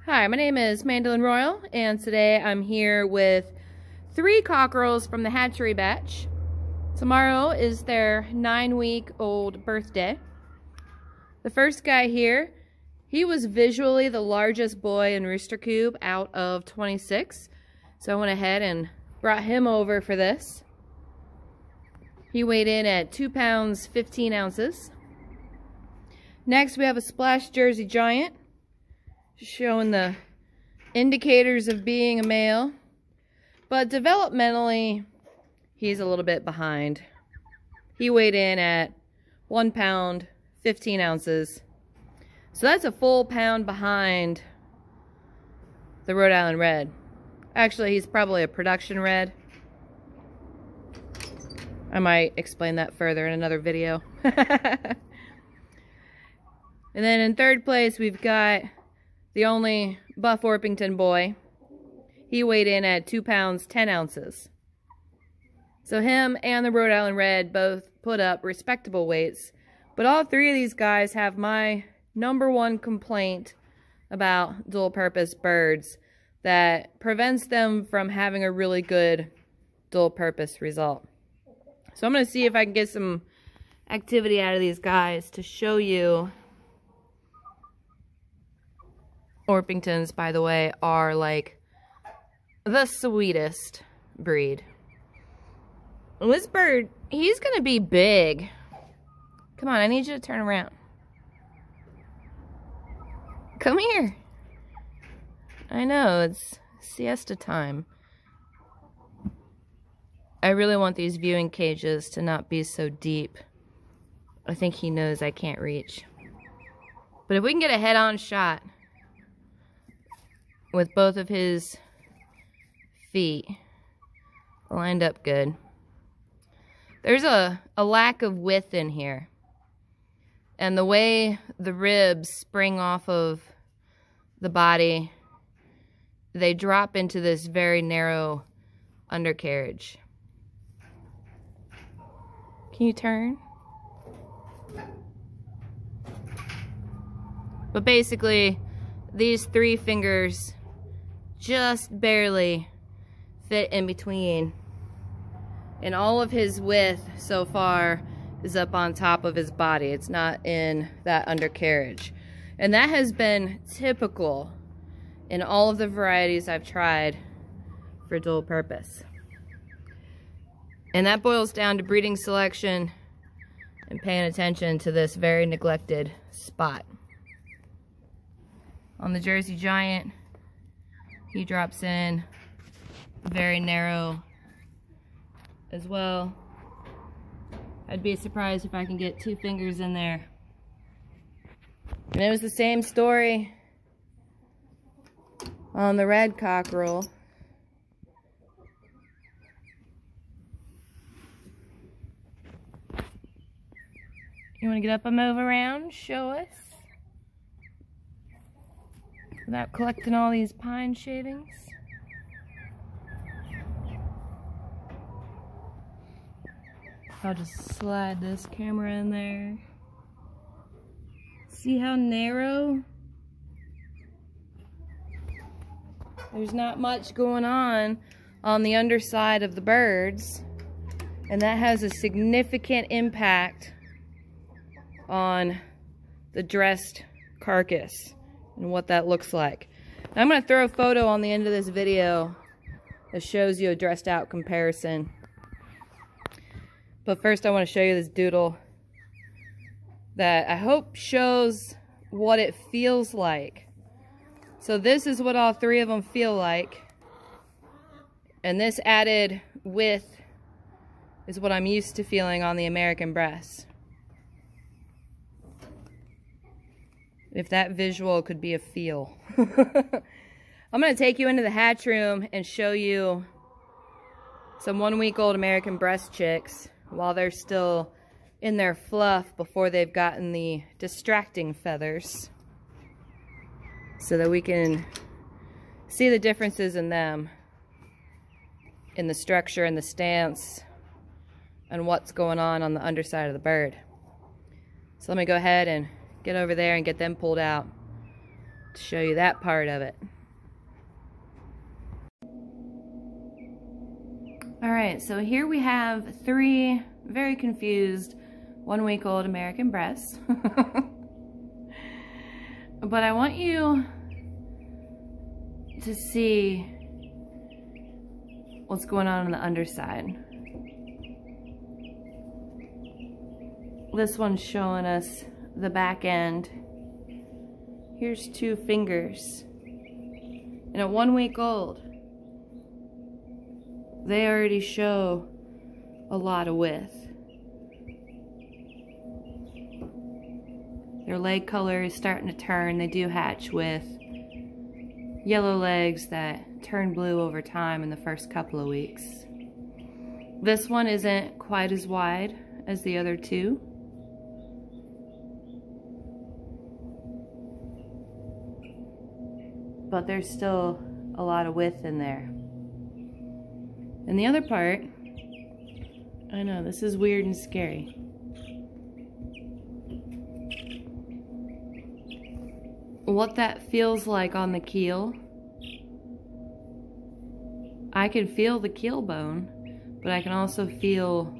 Hi, my name is Mandolin Royal, and today I'm here with 3 cockerels from the hatchery batch. Tomorrow is their 9-week-old birthday. The first guy here, he was visually the largest boy in rooster coop out of 26, so I went ahead and brought him over for this. He weighed in at 2 pounds 15 ounces. Next we have a Splash Jersey Giant, showing the indicators of being a male, but developmentally he's a little bit behind. He weighed in at 1 pound 15 ounces, so that's a full pound behind the Rhode Island Red. Actually, he's probably a production red. I might explain that further in another video. And then in third place we've got the only Buff Orpington boy. He weighed in at 2 pounds 10 ounces. So him and the Rhode Island Red both put up respectable weights. But all 3 of these guys have my #1 complaint about dual purpose birds that prevents them from having a really good dual purpose result. So I'm going to see if I can get some activity out of these guys to show you. Orpingtons, by the way, are like the sweetest breed. And this bird, he's gonna be big. Come on, I need you to turn around. Come here. I know, it's siesta time. I really want these viewing cages to not be so deep. I think he knows I can't reach. But if we can get a head-on shot with both of his feet lined up good. There's a lack of width in here. And the way the ribs spring off of the body, they drop into this very narrow undercarriage. Can you turn? But basically, these 3 fingers just barely fit in between, and all of his width so far is up on top of his body. It's not in that undercarriage, and that has been typical in all of the varieties I've tried for dual purpose. And that boils down to breeding selection and paying attention to this very neglected spot. On the Jersey Giant, he drops in very narrow as well. I'd be surprised if I can get 2 fingers in there. And it was the same story on the red cockerel. You want to get up and move around? Show us. Without collecting all these pine shavings. I'll just slide this camera in there. See how narrow? There's not much going on the underside of the birds, and that has a significant impact on the dressed carcass and what that looks like. Now, I'm going to throw a photo on the end of this video that shows you a dressed out comparison. But first I want to show you this doodle that I hope shows what it feels like. So this is what all 3 of them feel like. And this added width is what I'm used to feeling on the American breast. If that visual could be a feel. I'm going to take you into the hatch room and show you some 1-week-old American breast chicks while they're still in their fluff before they've gotten the distracting feathers, so that we can see the differences in them, in the structure and the stance and what's going on the underside of the bird. So let me go ahead and get over there and get them pulled out. to show you that part of it. Alright, so here we have 3 very confused 1-week-old American breasts. But I want you to see what's going on the underside. This one's showing us the back end. Here's 2 fingers. And at 1 week old, they already show a lot of width. Their leg color is starting to turn. They do hatch with yellow legs that turn blue over time in the first couple of weeks. This one isn't quite as wide as the other 2. But there's still a lot of width in there. And the other part, I know this is weird and scary. What that feels like on the keel, I can feel the keel bone, but I can also feel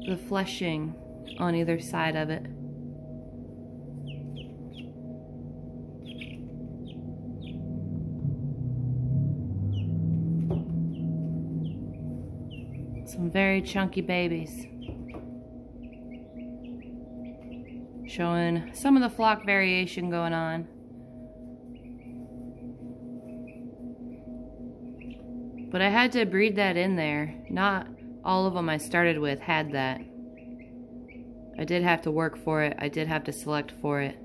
the fleshing on either side of it. Some very chunky babies. Showing some of the flock variation going on. But I had to breed that in there. Not all of them I started with had that. I did have to work for it. I did have to select for it.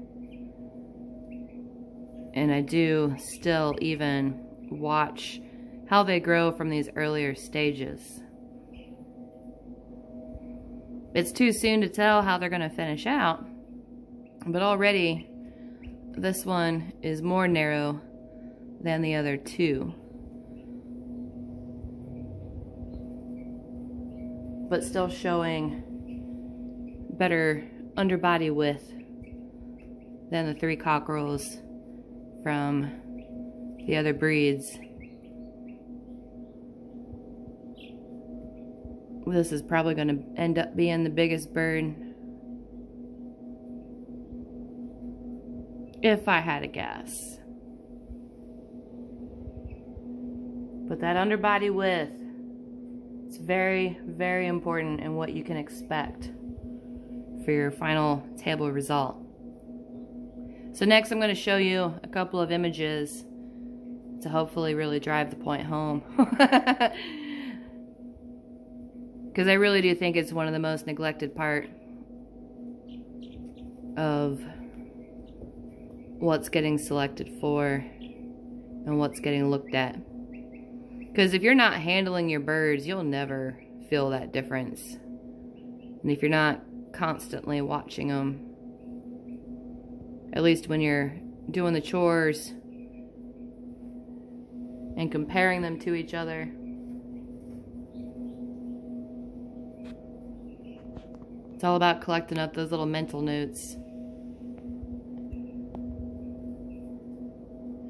And I do still even watch how they grow from these earlier stages. It's too soon to tell how they're going to finish out. But already, this one is more narrow than the other 2. But still showing better underbody width than the 3 cockerels from the other breeds. This is probably going to end up being the biggest bird, if I had a guess. But that underbody width, it's very, very important in what you can expect for your final table result. So next I'm going to show you a couple of images to hopefully really drive the point home. Because I really do think it's one of the most neglected part of what's getting selected for and what's getting looked at. Because if you're not handling your birds, you'll never feel that difference. And if you're not constantly watching them, at least when you're doing the chores and comparing them to each other, it's all about collecting up those little mental notes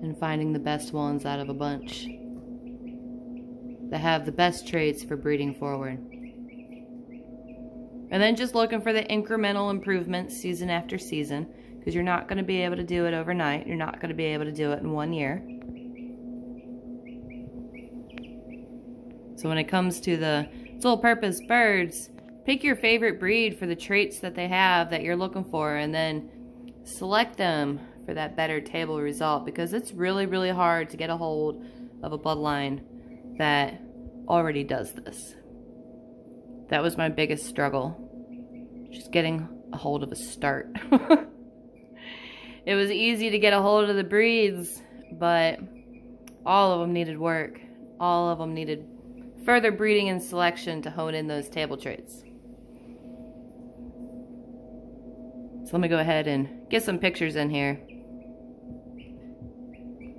and finding the best ones out of a bunch that have the best traits for breeding forward. And then just looking for the incremental improvements season after season, because you're not going to be able to do it overnight. You're not going to be able to do it in 1 year. So when it comes to the sole purpose birds, pick your favorite breed for the traits that they have that you're looking for, and then select them for that better table result, because it's really, really hard to get a hold of a bloodline that already does this. That was my biggest struggle, just getting a hold of a start. It was easy to get a hold of the breeds, but all of them needed work. All of them needed further breeding and selection to hone in those table traits. So let me go ahead and get some pictures in here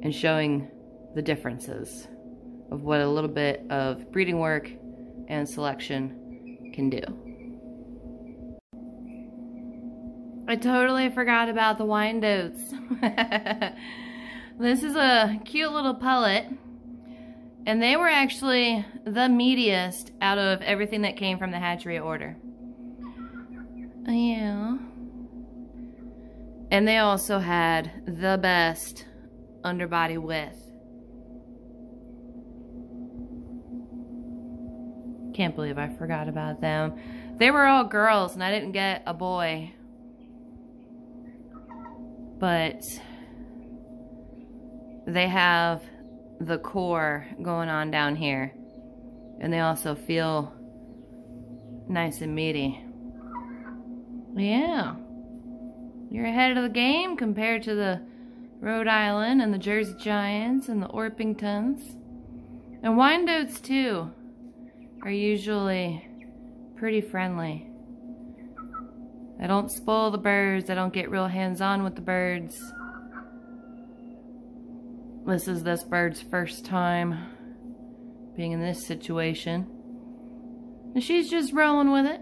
and showing the differences of what a little bit of breeding work and selection can do. I totally forgot about the Wyandottes. This is a cute little pullet, and they were actually the meatiest out of everything that came from the hatchery order. Yeah. And they also had the best underbody width. Can't believe I forgot about them. They were all girls and I didn't get a boy. But they have the core going on down here. And they also feel nice and meaty. Yeah. You're ahead of the game compared to the Rhode Island and the Jersey Giants and the Orpingtons. And Wyandottes too are usually pretty friendly. I don't spoil the birds. I don't get real hands-on with the birds. This is this bird's first time being in this situation. And she's just rolling with it.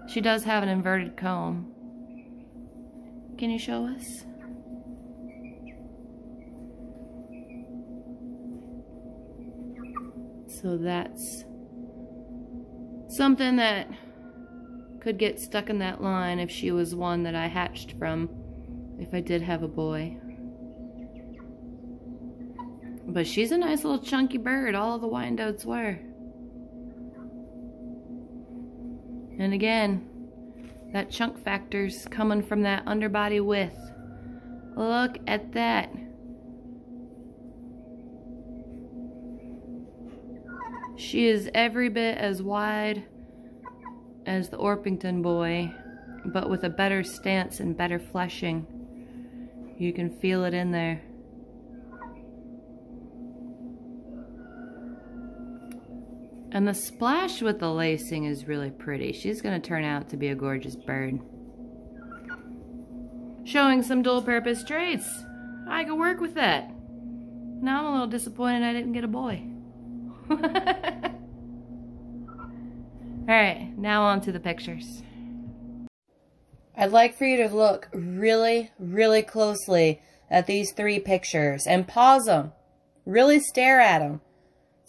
She does have an inverted comb. Can you show us? So that's something that could get stuck in that line if she was one that I hatched from, if I did have a boy. But she's a nice little chunky bird. All of the Wyandottes were. And again, that chunk factor's coming from that underbody width. Look at that. She is every bit as wide as the Orpington boy, but with a better stance and better fleshing. You can feel it in there. And the splash with the lacing is really pretty. She's going to turn out to be a gorgeous bird. Showing some dual purpose traits. I could work with that. Now I'm a little disappointed I didn't get a boy. Alright, now on to the pictures. I'd like for you to look really, really closely at these three pictures and pause them. Really stare at them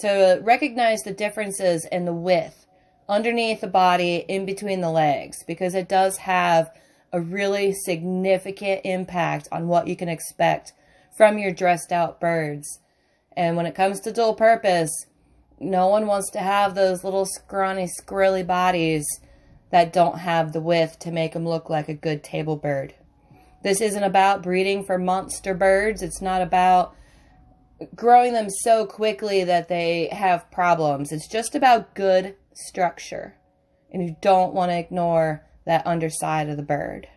to recognize the differences in the width underneath the body, in between the legs, because it does have a really significant impact on what you can expect from your dressed out birds. And when it comes to dual purpose, no one wants to have those little scrawny, squirrely bodies that don't have the width to make them look like a good table bird. This isn't about breeding for monster birds. It's not about growing them so quickly that they have problems. It's just about good structure. And you don't want to ignore that underside of the bird.